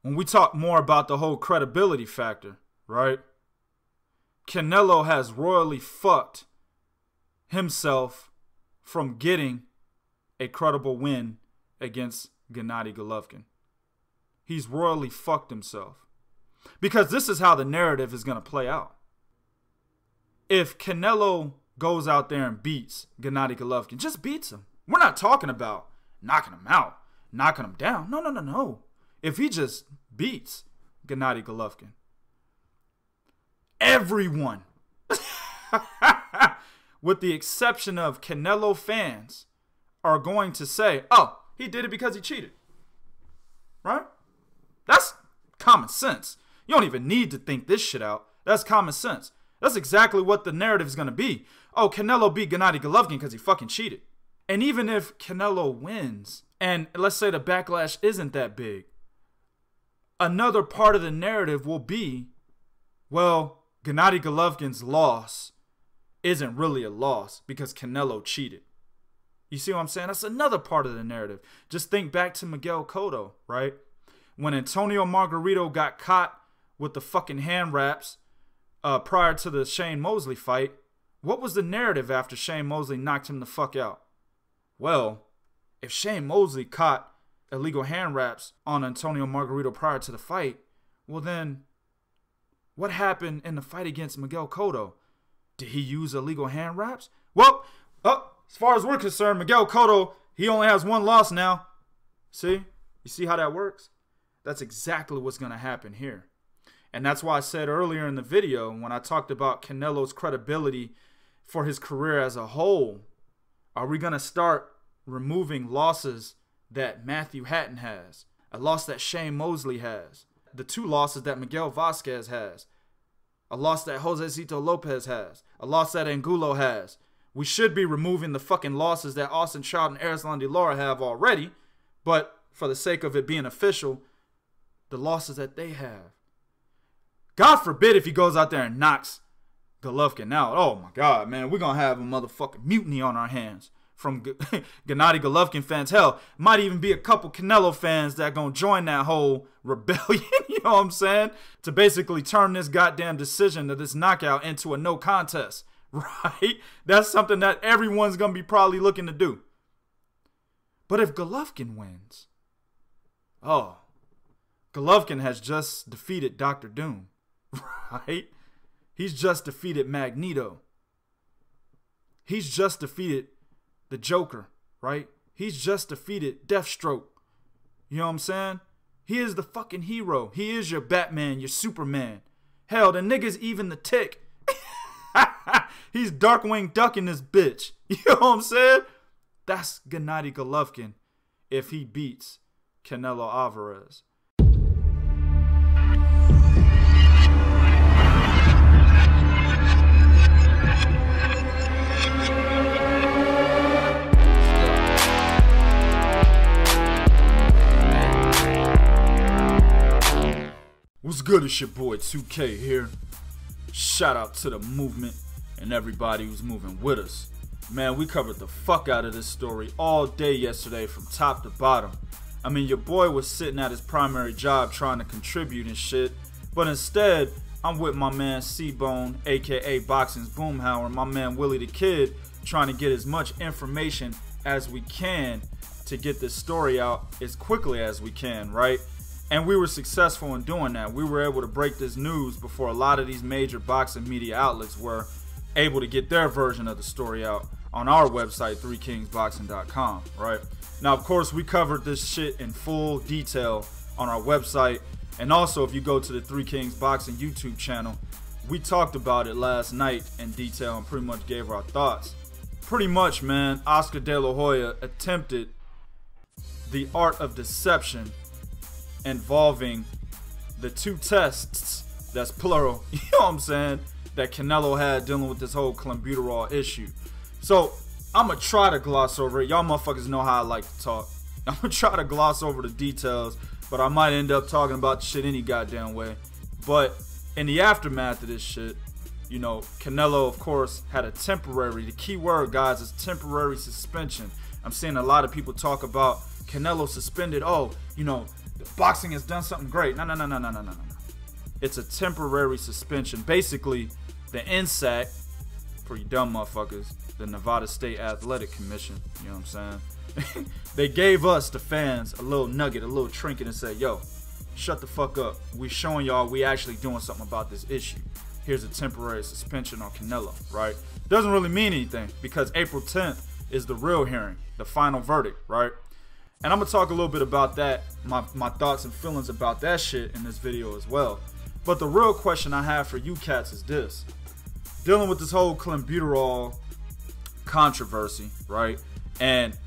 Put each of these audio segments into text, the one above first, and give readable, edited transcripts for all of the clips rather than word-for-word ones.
when we talk more about the whole credibility factor, right? Canelo has royally fucked himself from getting a credible win against Gennady Golovkin. He's royally fucked himself. Because this is how the narrative is going to play out. If Canelo goes out there and beats Gennady Golovkin, just beats him. We're not talking about knocking him out, knocking him down. No, no, no, no. If he just beats Gennady Golovkin, everyone, with the exception of Canelo fans, are going to say, oh, he did it because he cheated. Right? That's common sense. You don't even need to think this shit out. That's common sense. That's exactly what the narrative is going to be. Oh, Canelo beat Gennady Golovkin because he fucking cheated. And even if Canelo wins, and let's say the backlash isn't that big, another part of the narrative will be, well, Gennady Golovkin's loss isn't really a loss because Canelo cheated. You see what I'm saying? That's another part of the narrative. Just think back to Miguel Cotto, right? When Antonio Margarito got caught with the fucking hand wraps prior to the Shane Mosley fight, what was the narrative after Shane Mosley knocked him the fuck out? Well, if Shane Mosley caught illegal hand wraps on Antonio Margarito prior to the fight, well then, what happened in the fight against Miguel Cotto? Did he use illegal hand wraps? Well, as far as we're concerned, Miguel Cotto, he only has one loss now. See? You see how that works? That's exactly what's going to happen here. And that's why I said earlier in the video, when I talked about Canelo's credibility for his career as a whole, are we going to start removing losses that Matthew Hatton has, a loss that Shane Mosley has, the 2 losses that Miguel Vasquez has, a loss that Josecito Lopez has, a loss that Angulo has? We should be removing the fucking losses that Austin Child and Erislan De Lara have already, but for the sake of it being official, the losses that they have. God forbid if he goes out there and knocks Golovkin out. Oh my God, man, we're going to have a motherfucking mutiny on our hands from Gennady Golovkin fans. Hell, might even be a couple Canelo fans that going to join that whole rebellion, you know what I'm saying? To basically turn this goddamn decision to this knockout into a no contest, right? That's something that everyone's going to be probably looking to do. But if Golovkin wins, oh, Golovkin has just defeated Dr. Doom, right? He's just defeated Magneto. He's just defeated the Joker, right? He's just defeated Deathstroke. You know what I'm saying? He is the fucking hero. He is your Batman, your Superman. Hell, the nigga's even the Tick. He's Darkwing Duck in this bitch. You know what I'm saying? That's Gennady Golovkin if he beats Canelo Alvarez. What's good? It's your boy 2K here. Shout out to the movement and everybody who's moving with us. Man, we covered the fuck out of this story all day yesterday from top to bottom. I mean, your boy was sitting at his primary job trying to contribute and shit, but instead, I'm with my man C-Bone, aka Boxing's Boomhauer, my man Willie the Kid, trying to get as much information as we can to get this story out as quickly as we can, right? And we were successful in doing that. We were able to break this news before a lot of these major boxing media outlets were able to get their version of the story out on our website, 3kingsboxing.com, right? Now, of course, we covered this shit in full detail on our website. And also, if you go to the 3 Kings Boxing YouTube channel, we talked about it last night in detail and pretty much gave our thoughts. Pretty much, man, Oscar De La Hoya attempted the art of deception involving the 2 tests, that's plural, you know what I'm saying, that Canelo had dealing with this whole clenbuterol issue. So, I'm going to try to gloss over it. Y'all motherfuckers know how I like to talk. I'm going to try to gloss over the details, but I might end up talking about the shit any goddamn way. But in the aftermath of this shit, you know, Canelo, of course, had a temporary, the key word, guys, is temporary suspension. I'm seeing a lot of people talk about Canelo suspended, oh, you know, boxing has done something great. No. It's a temporary suspension. Basically, the NSAC, for you dumb motherfuckers, the Nevada State Athletic Commission, you know what I'm saying? They gave us, the fans, a little nugget, a little trinket and said, yo, shut the fuck up. We showing y'all we actually doing something about this issue. Here's a temporary suspension on Canelo, right? Doesn't really mean anything because April 10th is the real hearing, the final verdict, right? And I'm going to talk a little bit about that, my thoughts and feelings about that shit in this video as well. But the real question I have for you cats is this. Dealing with this whole clenbuterol controversy, right? And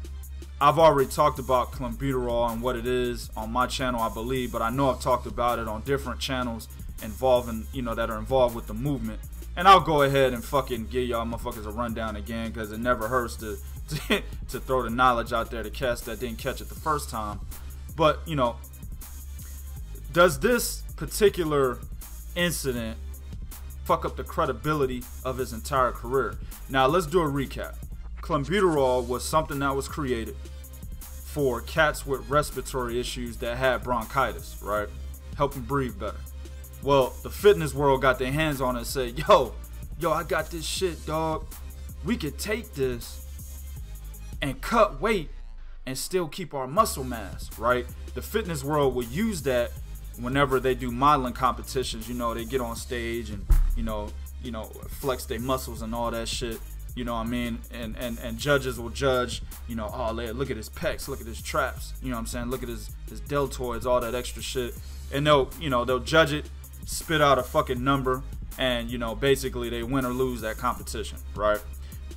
I've already talked about clenbuterol and what it is on my channel, I believe, but I know I've talked about it on different channels involving, you know, that are involved with the movement. And I'll go ahead and fucking give y'all motherfuckers a rundown again because it never hurts to throw the knowledge out there to cats that didn't catch it the first time. But, you know, does this particular incident fuck up the credibility of his entire career? Now, let's do a recap. Clenbuterol was something that was created for cats with respiratory issues that had bronchitis, right? Help them breathe better. Well, the fitness world got their hands on it and said, yo, I got this shit, dog. We could take this and cut weight and still keep our muscle mass, right? The fitness world will use that whenever they do modeling competitions. You know, they get on stage and, you know, flex their muscles and all that shit. You know what I mean? And judges will judge, you know, oh, look at his pecs, look at his traps. You know what I'm saying? Look at his deltoids, all that extra shit. And they'll judge it, spit out a fucking number, and, you know, basically they win or lose that competition, right?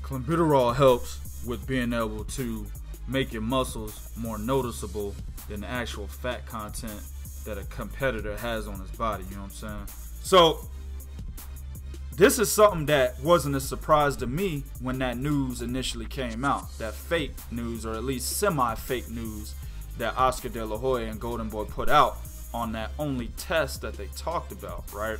Clenbuterol helps with being able to make your muscles more noticeable than the actual fat content that a competitor has on his body, you know what I'm saying? So this is something that wasn't a surprise to me when that news initially came out. That fake news, or at least semi-fake news, that Oscar De La Hoya and Golden Boy put out on that only test that they talked about, right?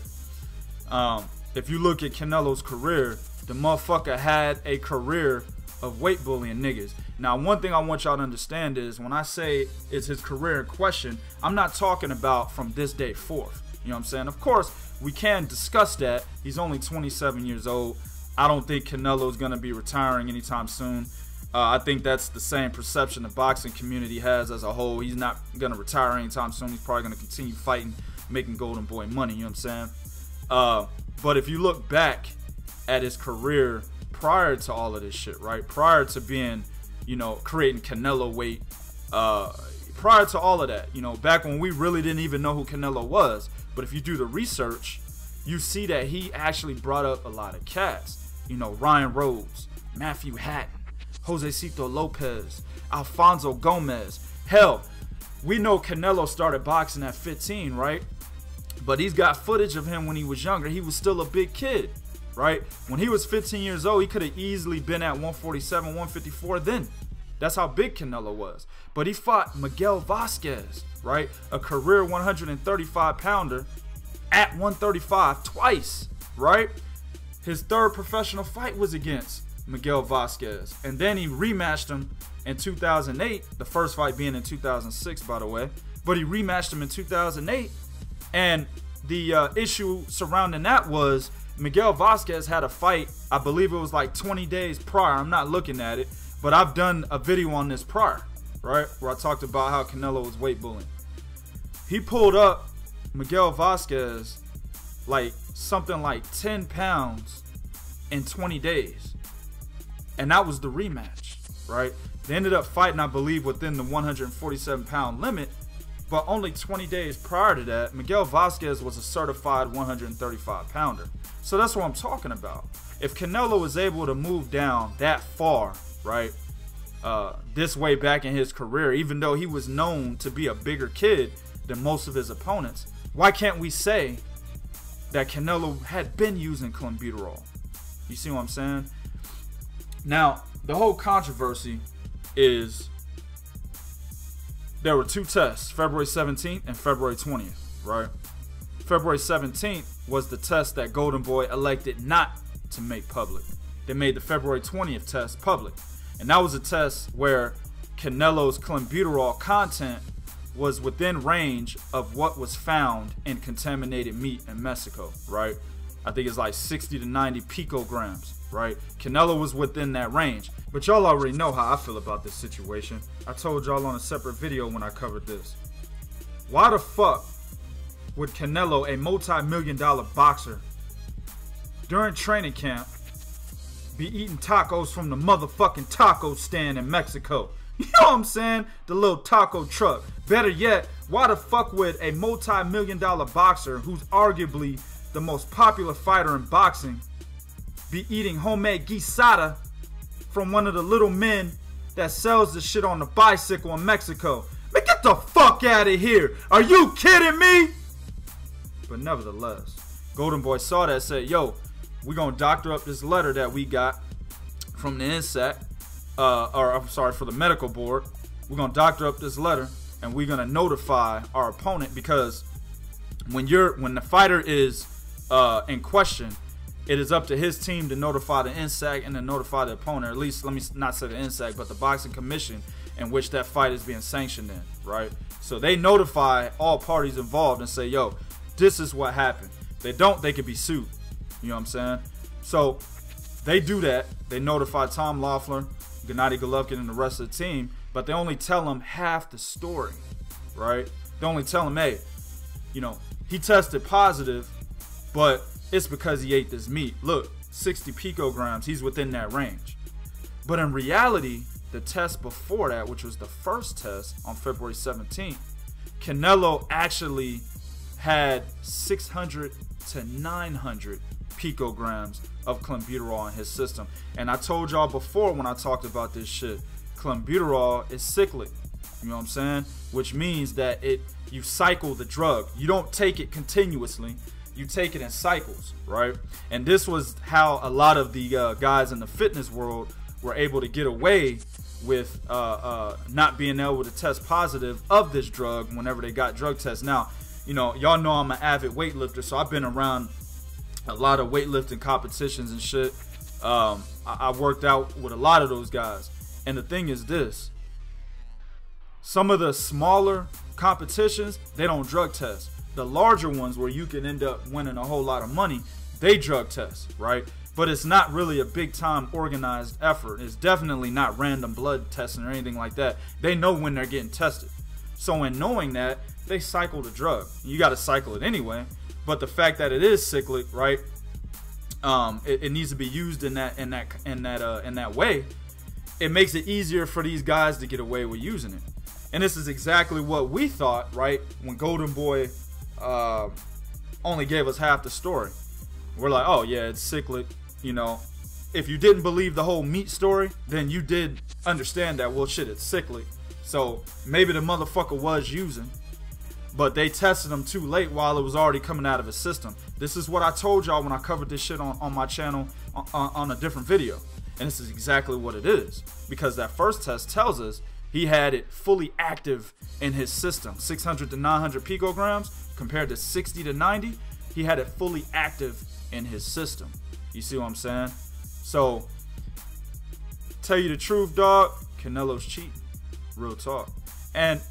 If you look at Canelo's career, the motherfucker had a career of weight bullying niggas. Now, one thing I want y'all to understand is when I say it's his career in question, I'm not talking about from this day forth. You know what I'm saying? Of course, we can discuss that. He's only 27 years old. I don't think Canelo's going to be retiring anytime soon. I think that's the same perception the boxing community has as a whole. He's not going to retire anytime soon. He's probably going to continue fighting, making Golden Boy money. You know what I'm saying? But if you look back at his career prior to all of this shit, right? Prior to being, you know, creating Canelo-weight, prior to all of that, you know, back when we really didn't even know who Canelo was. But if you do the research, you see that he actually brought up a lot of cats. You know, Ryan Rhodes, Matthew Hatton, Josecito Lopez, Alfonso Gomez. Hell, we know Canelo started boxing at 15, right? But he's got footage of him when he was younger. He was still a big kid, right? When he was 15 years old, he could have easily been at 147, 154 then. That's how big Canelo was. But he fought Miguel Vasquez, right? A career 135 pounder at 135 twice, right? His third professional fight was against Miguel Vasquez. And then he rematched him in 2008, the first fight being in 2006, by the way. But he rematched him in 2008. And the issue surrounding that was Miguel Vasquez had a fight, I believe it was like 20 days prior. I'm not looking at it, but I've done a video on this prior, right? Where I talked about how Canelo was weight bullying. He pulled up Miguel Vasquez like something like 10 pounds in 20 days. And that was the rematch, right? They ended up fighting, I believe, within the 147-pound limit. But only 20 days prior to that, Miguel Vasquez was a certified 135-pounder. So that's what I'm talking about. If Canelo was able to move down that far, right, this way back in his career, even though he was known to be a bigger kid than most of his opponents, why can't we say that Canelo had been using clenbuterol? You see what I'm saying? Now, the whole controversy is there were two tests, February 17th and February 20th, right? February 17th was the test that Golden Boy elected not to make public. They made the February 20th test public. And that was a test where Canelo's clenbuterol content was within range of what was found in contaminated meat in Mexico, right? I think it's like 60 to 90 picograms, right? Canelo was within that range. But y'all already know how I feel about this situation. I told y'all on a separate video when I covered this. Why the fuck would Canelo, a multi-million-dollar boxer, during training camp, be eating tacos from the motherfucking taco stand in Mexico? You know what I'm saying? The little taco truck. Better yet, why the fuck would a multi-million-dollar boxer, who's arguably the most popular fighter in boxing, be eating homemade guisada from one of the little men that sells the shit on the bicycle in Mexico? Man, get the fuck out of here. Are you kidding me? But nevertheless, Golden Boy saw that and said, yo, we're going to doctor up this letter that we got from the INSAC, for the medical board. We're going to doctor up this letter, and we're going to notify our opponent, because when the fighter is in question, it is up to his team to notify the INSAC and to notify the opponent. Or at least, let me not say the INSAC, but the boxing commission in which that fight is being sanctioned in, right? So they notify all parties involved and say, yo, this is what happened. If they don't, they could be sued. You know what I'm saying? So they do that. They notify Tom Loeffler, Gennady Golovkin, and the rest of the team, but they only tell them half the story, right? They only tell them, hey, you know, he tested positive, but it's because he ate this meat. Look, 60 picograms, he's within that range. But in reality, the test before that, which was the first test on February 17th, Canelo actually had 600 to 900 picograms of clenbuterol in his system. And I told y'all before when I talked about this shit, clenbuterol is cyclic. You know what I'm saying? Which means that you cycle the drug. You don't take it continuously. You take it in cycles, right? And this was how a lot of the guys in the fitness world were able to get away with not being able to test positive of this drug whenever they got drug tests. Now, you know, y'all know I'm an avid weightlifter, so I've been around a lot of weightlifting competitions and shit. I worked out with a lot of those guys. And the thing is this. Some of the smaller competitions, they don't drug test. The larger ones where you can end up winning a whole lot of money, they drug test, right? But it's not really a big time organized effort. It's definitely not random blood testing or anything like that. They know when they're getting tested. So in knowing that, they cycle the drug. You got to cycle it anyway. But the fact that it is cyclic, right? It needs to be used in that way. It makes it easier for these guys to get away with using it. And this is exactly what we thought, right? When Golden Boy only gave us half the story. We're like, oh yeah, it's cyclic. You know, if you didn't believe the whole meat story, then you did understand that, well, shit, it's cyclic. So maybe the motherfucker was using, but they tested him too late while it was already coming out of his system. This is what I told y'all when I covered this shit on my channel on a different video. And this is exactly what it is. Because that first test tells us he had it fully active in his system. 600 to 900 picograms compared to 60 to 90. He had it fully active in his system. You see what I'm saying? So, tell you the truth, dog, Canelo's cheating. Real talk. And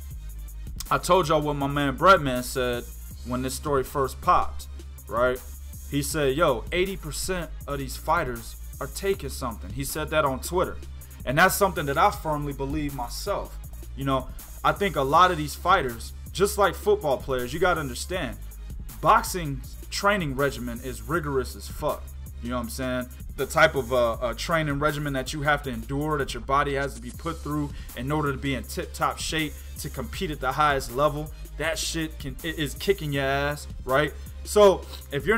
I told y'all what my man Breadman said when this story first popped, right? He said, yo, 80% of these fighters are taking something. He said that on Twitter. And that's something that I firmly believe myself. You know, I think a lot of these fighters, just like football players, you got to understand, boxing training regimen is rigorous as fuck. You know what I'm saying? The type of training regimen that you have to endure, that your body has to be put through in order to be in tip-top shape to compete at the highest level, that shit is kicking your ass, right? So if you're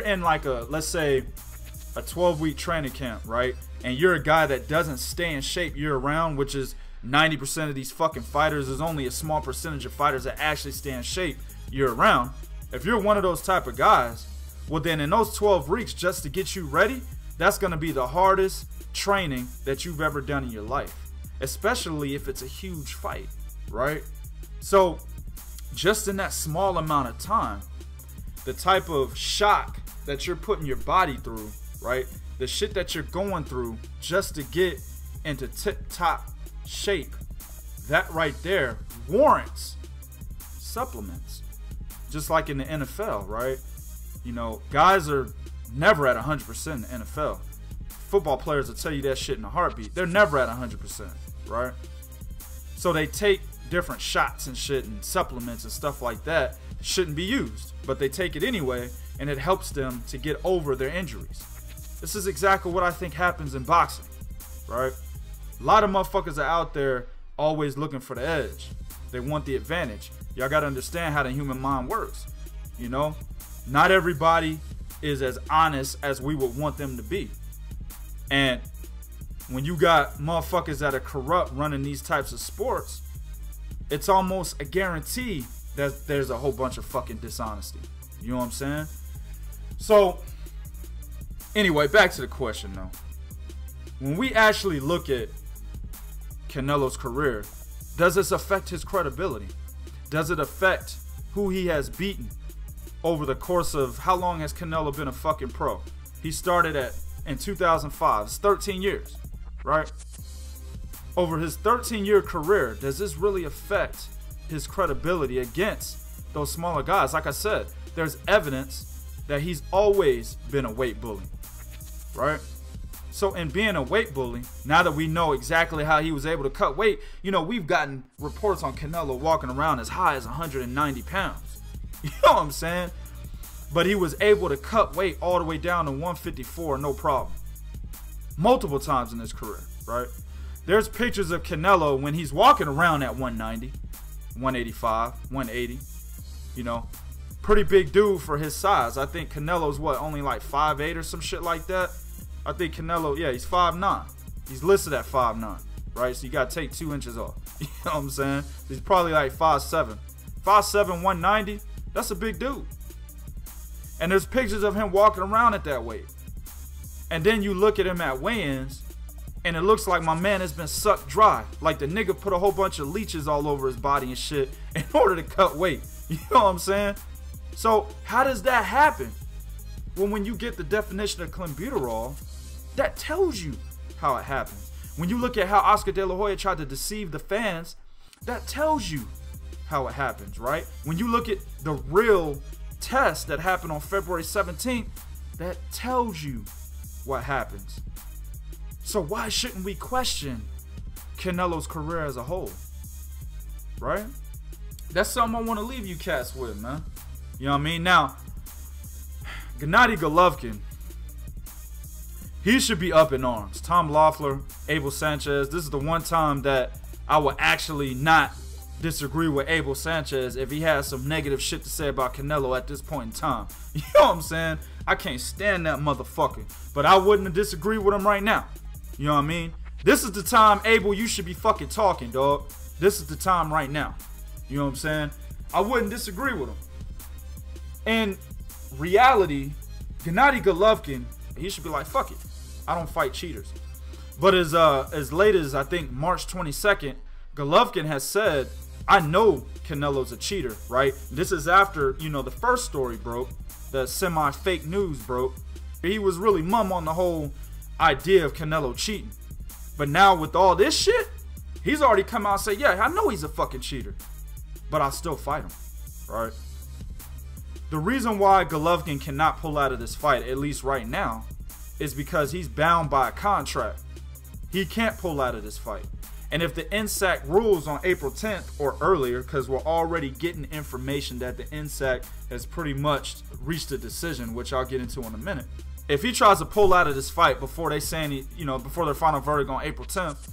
in like a, let's say, a 12-week training camp, right? And you're a guy that doesn't stay in shape year-round, which is 90% of these fucking fighters. There's only a small percentage of fighters that actually stay in shape year-round. If you're one of those type of guys, well then in those 12 weeks just to get you ready, that's going to be the hardest training that you've ever done in your life. Especially if it's a huge fight, right? So just in that small amount of time, the type of shock that you're putting your body through, right? The shit that you're going through just to get into tip-top shape, that right there warrants supplements. Just like in the NFL, right? You know, guys are never at 100% in the NFL. Football players will tell you that shit in a heartbeat. They're never at 100%, right? So they take different shots and shit and supplements and stuff like that. Shouldn't be used, but they take it anyway, and it helps them to get over their injuries. This is exactly what I think happens in boxing, right? A lot of motherfuckers are out there always looking for the edge. They want the advantage. Y'all got to understand how the human mind works. You know, not everybody is as honest as we would want them to be. And when you got motherfuckers that are corrupt running these types of sports, it's almost a guarantee that there's a whole bunch of fucking dishonesty. You know what I'm saying? So, anyway, back to the question though. When we actually look at Canelo's career, does this affect his credibility? Does it affect who he has beaten over the course of how long has Canelo been a fucking pro? He started in 2005. It's 13 years, right? Over his 13-year career, does this really affect his credibility against those smaller guys? Like I said, there's evidence that he's always been a weight bully, right? So in being a weight bully, now that we know exactly how he was able to cut weight, you know, we've gotten reports on Canelo walking around as high as 190 pounds. You know what I'm saying? But he was able to cut weight all the way down to 154, no problem. Multiple times in his career, right? There's pictures of Canelo when he's walking around at 190, 185, 180. You know, pretty big dude for his size. I think Canelo's what, only like 5'8" or some shit like that? I think Canelo, yeah, he's 5'9". He's listed at 5'9", right? So you got to take 2 inches off. You know what I'm saying? He's probably like 5'7". 5'7", 190, that's a big dude. And there's pictures of him walking around at that weight. And then you look at him at weigh-ins, and it looks like my man has been sucked dry. Like the nigga put a whole bunch of leeches all over his body and shit in order to cut weight. You know what I'm saying? So how does that happen? Well, when you get the definition of clenbuterol, that tells you how it happens. When you look at how Oscar De La Hoya tried to deceive the fans, that tells you how it happens, right? When you look at the real test that happened on February 17th, that tells you what happens. So why shouldn't we question Canelo's career as a whole, right? That's something I want to leave you cats with, man. You know what I mean? Now, Gennady Golovkin, he should be up in arms. Tom Loeffler, Abel Sanchez. This is the one time that I would actually not disagree with Abel Sanchez if he has some negative shit to say about Canelo at this point in time. You know what I'm saying? I can't stand that motherfucker. But I wouldn't disagree with him right now. You know what I mean? This is the time, Abel, you should be fucking talking, dog. This is the time right now. You know what I'm saying? I wouldn't disagree with him. In reality, Gennady Golovkin, he should be like, fuck it. I don't fight cheaters. But as late as, I think, March 22nd, Golovkin has said, I know Canelo's a cheater, right? This is after, you know, the first story broke, the semi-fake news broke. He was really mum on the whole idea of Canelo cheating. But now with all this shit, he's already come out and said, yeah, I know he's a fucking cheater, but I'll still fight him, right? The reason why Golovkin cannot pull out of this fight, at least right now, is because he's bound by a contract. He can't pull out of this fight. And if the NSAC rules on April 10th or earlier, because we're already getting information that the NSAC has pretty much reached a decision, which I'll get into in a minute. If he tries to pull out of this fight before they saying, you know, before their final verdict on April 10th,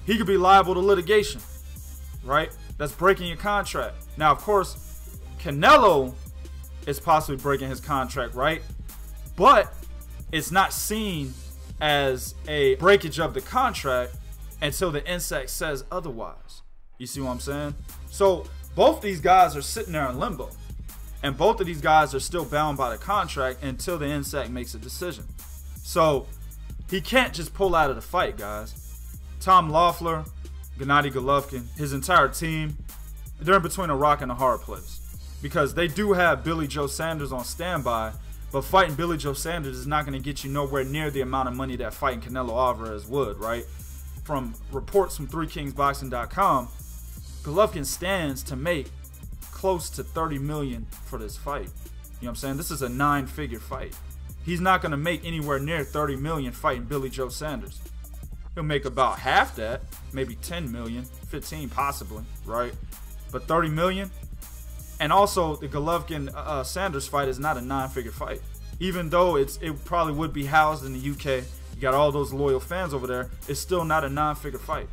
he could be liable to litigation, right? That's breaking your contract. Now, of course, Canelo is possibly breaking his contract, right? But it's not seen as a breakage of the contract until the NSAC says otherwise. You see what I'm saying? So both these guys are sitting there in limbo. And both of these guys are still bound by the contract until the NSAC makes a decision. So he can't just pull out of the fight, guys. Tom Loeffler, Gennady Golovkin, his entire team, they're in between a rock and a hard place. Because they do have Billy Joe Sanders on standby, but fighting Billy Joe Sanders is not going to get you nowhere near the amount of money that fighting Canelo Alvarez would, right? From reports from 3kingsboxing.com, Golovkin stands to make close to $30 million for this fight. You know what I'm saying? This is a 9-figure fight. He's not going to make anywhere near $30 million fighting Billy Joe Saunders. He'll make about half that, maybe 10 million, 15 possibly, right? But 30 million. And also, the Golovkin Sanders fight is not a 9-figure fight. Even though it probably would be housed in the UK, you got all those loyal fans over there, it's still not a 9-figure fight.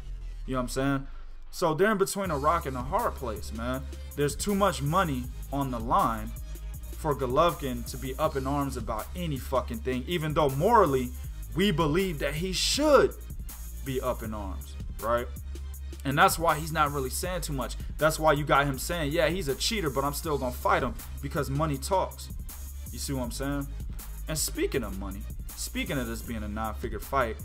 You know what I'm saying? So they're in between a rock and a hard place, man. There's too much money on the line for Golovkin to be up in arms about any fucking thing, even though morally we believe that he should be up in arms, right? And that's why he's not really saying too much. That's why you got him saying, yeah, he's a cheater, but I'm still gonna fight him, because money talks. You see what I'm saying? And speaking of money, speaking of this being a 9-figure fight,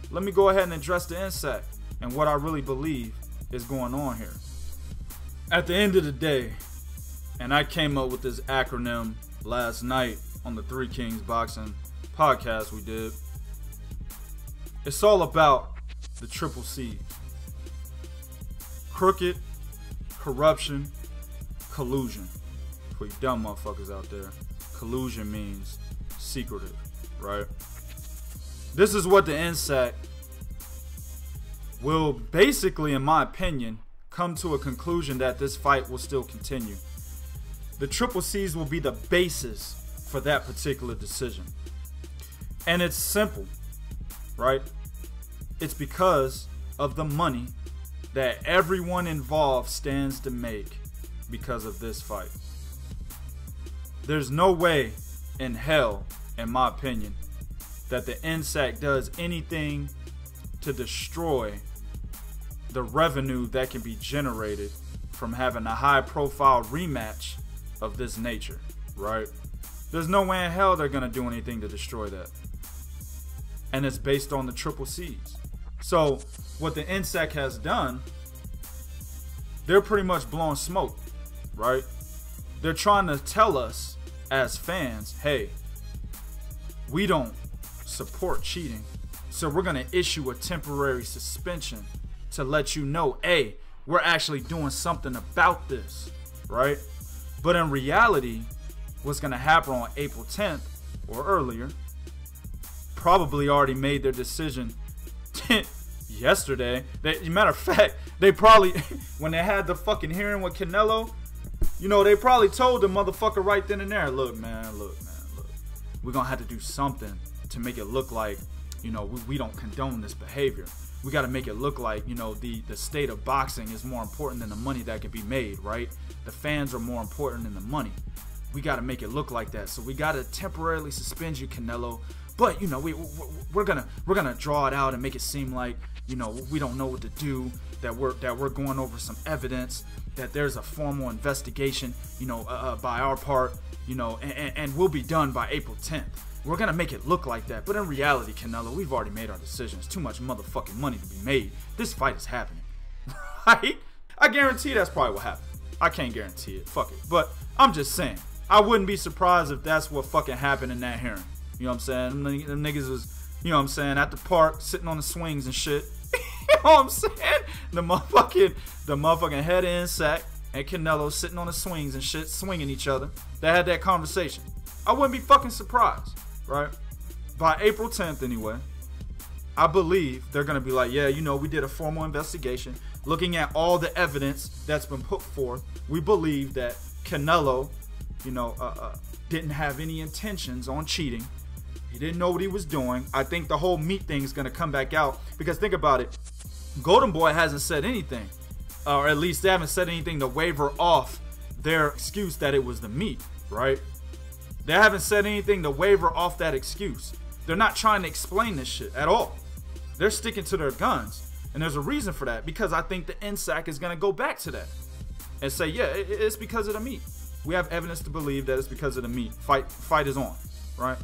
let me go ahead and address the insect and what I really believe is going on here. At the end of the day, and I came up with this acronym last night on the Three Kings Boxing podcast we did, it's all about the triple C. Crooked, corruption, collusion. For you dumb motherfuckers out there, collusion means secretive, right? This is what the insect will basically, in my opinion, come to a conclusion that this fight will still continue. The triple C's will be the basis for that particular decision. And it's simple, right? It's because of the money that everyone involved stands to make because of this fight. There's no way in hell, in my opinion, that the insect does anything to destroy the revenue that can be generated from having a high-profile rematch of this nature, right? There's no way in hell they're gonna do anything to destroy that. And it's based on the triple C's. So what the insect has done, they're pretty much blowing smoke, right? They're trying to tell us as fans, hey, we don't support cheating, so we're gonna issue a temporary suspension to let you know, hey, we're actually doing something about this, right? But in reality, what's gonna happen on April 10th or earlier, probably already made their decision yesterday. Matter of fact, they probably, when they had the fucking hearing with Canelo, you know, they probably told the motherfucker right then and there, look, man, we're gonna have to do something to make it look like, you know, we don't condone this behavior. We got to make it look like, you know, the state of boxing is more important than the money that can be made, right? The fans are more important than the money. We got to make it look like that. So we got to temporarily suspend you, Canelo. But, you know, we're gonna draw it out and make it seem like, you know, we don't know what to do, that we're going over some evidence, that there's a formal investigation, you know, by our part, you know, and we'll be done by April 10th. We're gonna make it look like that, but in reality, Canelo, we've already made our decisions. Too much motherfucking money to be made. This fight is happening, right? I guarantee that's probably what happened. I can't guarantee it. Fuck it. But I'm just saying, I wouldn't be surprised if that's what fucking happened in that hearing. You know what I'm saying? Them niggas was, you know what I'm saying, at the park, sitting on the swings and shit. You know what I'm saying? The motherfucking head in sack and Canelo sitting on the swings and shit, swinging each other. They had that conversation. I wouldn't be fucking surprised. Right? By April 10th anyway, I believe they're going to be like, yeah, you know, we did a formal investigation looking at all the evidence that's been put forth. We believe that Canelo, you know, didn't have any intentions on cheating. He didn't know what he was doing. I think the whole meat thing is going to come back out, because think about it. Golden Boy hasn't said anything, or at least they haven't said anything to waver off their excuse that it was the meat, right? They haven't said anything to waver off that excuse. They're not trying to explain this shit at all. They're sticking to their guns. And there's a reason for that, because I think the NSAC is going to go back to that and say, yeah, it's because of the meat. We have evidence to believe that it's because of the meat. Fight is on, right?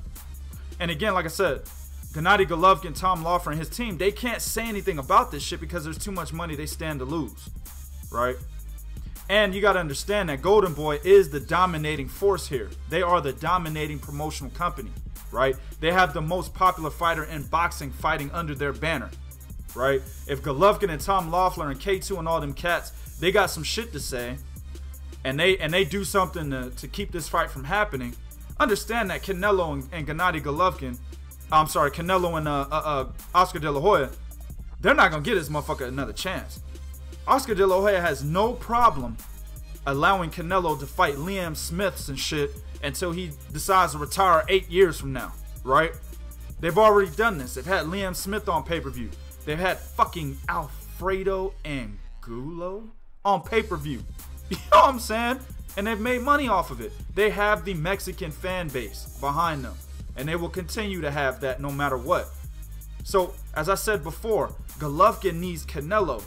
And again, like I said, Gennady Golovkin, Tom Lawfer, and his team, they can't say anything about this shit because there's too much money they stand to lose, right? And you got to understand that Golden Boy is the dominating force here. They are the dominating promotional company, right? They have the most popular fighter in boxing fighting under their banner. right? If Golovkin and Tom Loeffler and K2 and all them cats, they got some shit to say, and they do something to keep this fight from happening, understand that Canelo and Gennady Golovkin, I'm sorry, Canelo and Oscar De La Hoya, they're not gonna get this motherfucker another chance. Oscar De La Hoya has no problem allowing Canelo to fight Liam Smiths and shit until he decides to retire 8 years from now, right? They've already done this. They've had Liam Smith on pay-per-view. They've had fucking Alfredo Angulo on pay-per-view. You know what I'm saying? And they've made money off of it. They have the Mexican fan base behind them, and they will continue to have that no matter what. So, as I said before, Golovkin needs Canelo.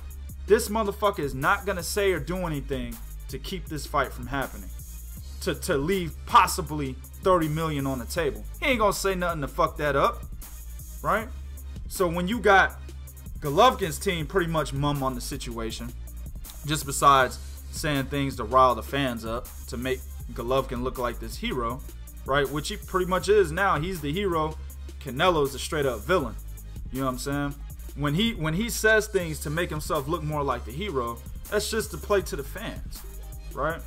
This motherfucker is not going to say or do anything to keep this fight from happening. To leave possibly 30 million on the table. He ain't going to say nothing to fuck that up. Right? So when you got Golovkin's team pretty much mum on the situation, just besides saying things to rile the fans up, to make Golovkin look like this hero, right? Which he pretty much is now. He's the hero. Canelo's the straight up villain. You know what I'm saying? When he says things to make himself look more like the hero, that's just to play to the fans, right?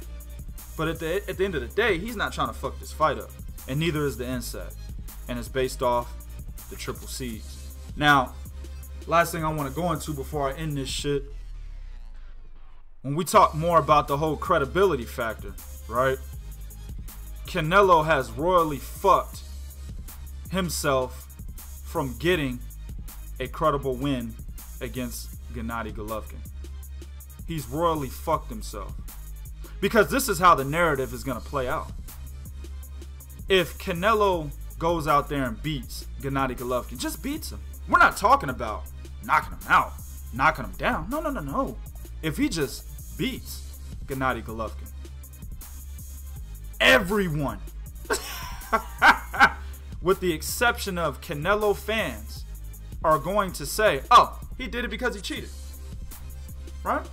But at the end of the day, he's not trying to fuck this fight up, and neither is the NSAC, and it's based off the Triple C's. Now, last thing I want to go into before I end this shit, when we talk more about the whole credibility factor, right? Canelo has royally fucked himself from getting a credible win against Gennady Golovkin. He's royally fucked himself. Because this is how the narrative is going to play out. If Canelo goes out there and beats Gennady Golovkin, just beats him. We're not talking about knocking him out, knocking him down. No, no, no, no. If he just beats Gennady Golovkin, everyone, with the exception of Canelo fans, are going to say, oh, he did it because he cheated. Right?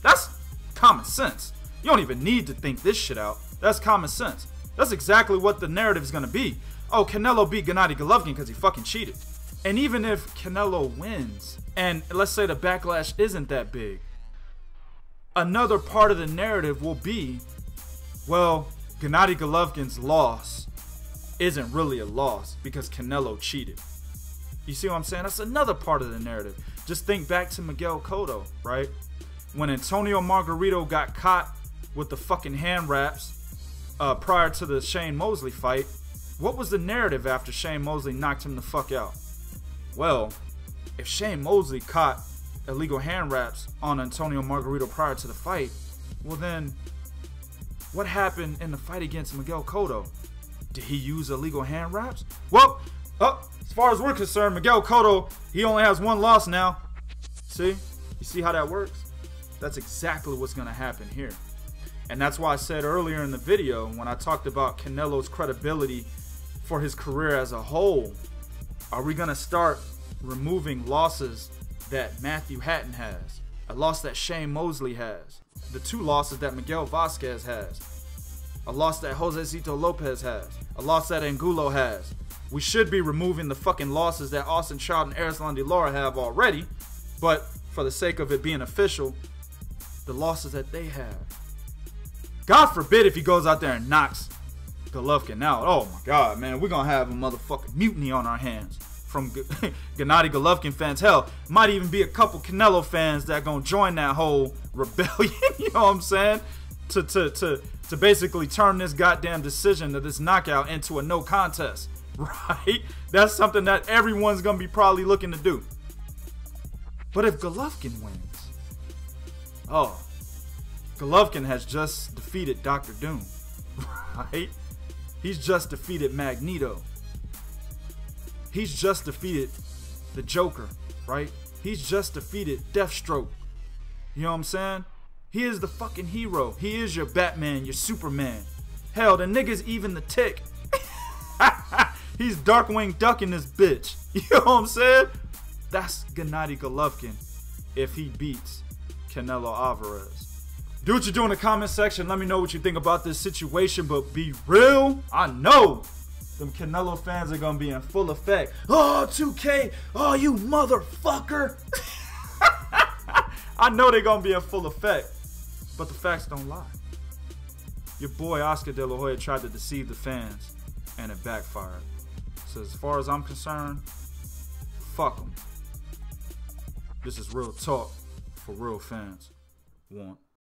That's common sense. You don't even need to think this shit out. That's common sense. That's exactly what the narrative is going to be. Oh, Canelo beat Gennady Golovkin because he fucking cheated. And even if Canelo wins, and let's say the backlash isn't that big, another part of the narrative will be, well, Gennady Golovkin's loss isn't really a loss because Canelo cheated. You see what I'm saying? That's another part of the narrative. Just think back to Miguel Cotto, right? When Antonio Margarito got caught with the fucking hand wraps prior to the Shane Mosley fight, what was the narrative after Shane Mosley knocked him the fuck out? Well, if Shane Mosley caught illegal hand wraps on Antonio Margarito prior to the fight, well then, what happened in the fight against Miguel Cotto? Did he use illegal hand wraps? Well, as far as we're concerned, Miguel Cotto, he only has one loss now. See? You see how that works? That's exactly what's going to happen here. And that's why I said earlier in the video, when I talked about Canelo's credibility for his career as a whole, are we going to start removing losses that Matthew Hatton has, a loss that Shane Mosley has, the 2 losses that Miguel Vasquez has, a loss that Josecito Lopez has, a loss that Angulo has? We should be removing the fucking losses that Austin Child and Erislan De Lara have already, but for the sake of it being official, the losses that they have. God forbid if he goes out there and knocks Golovkin out. Oh my God, man, we're gonna have a motherfucking mutiny on our hands from Gennady Golovkin fans. Hell, might even be a couple Canelo fans that gonna join that whole rebellion. You know what I'm saying? To basically turn this goddamn decision to this knockout into a no contest. Right? That's something that everyone's gonna be probably looking to do. But if Golovkin wins, oh, Golovkin has just defeated Dr. Doom, right? He's just defeated Magneto. He's just defeated the Joker, right? He's just defeated Deathstroke. You know what I'm saying? He is the fucking hero. He is your Batman, your Superman. Hell, the nigga's even the Tick. He's Darkwing Duck in this bitch. You know what I'm saying? That's Gennady Golovkin if he beats Canelo Alvarez. Do what you do in the comment section. Let me know what you think about this situation, but be real. I know them Canelo fans are going to be in full effect. Oh, 2K. Oh, you motherfucker. I know they're going to be in full effect. But the facts don't lie. Your boy Oscar De La Hoya tried to deceive the fans, and it backfired. So as far as I'm concerned, fuck them. This is real talk for real fans. One.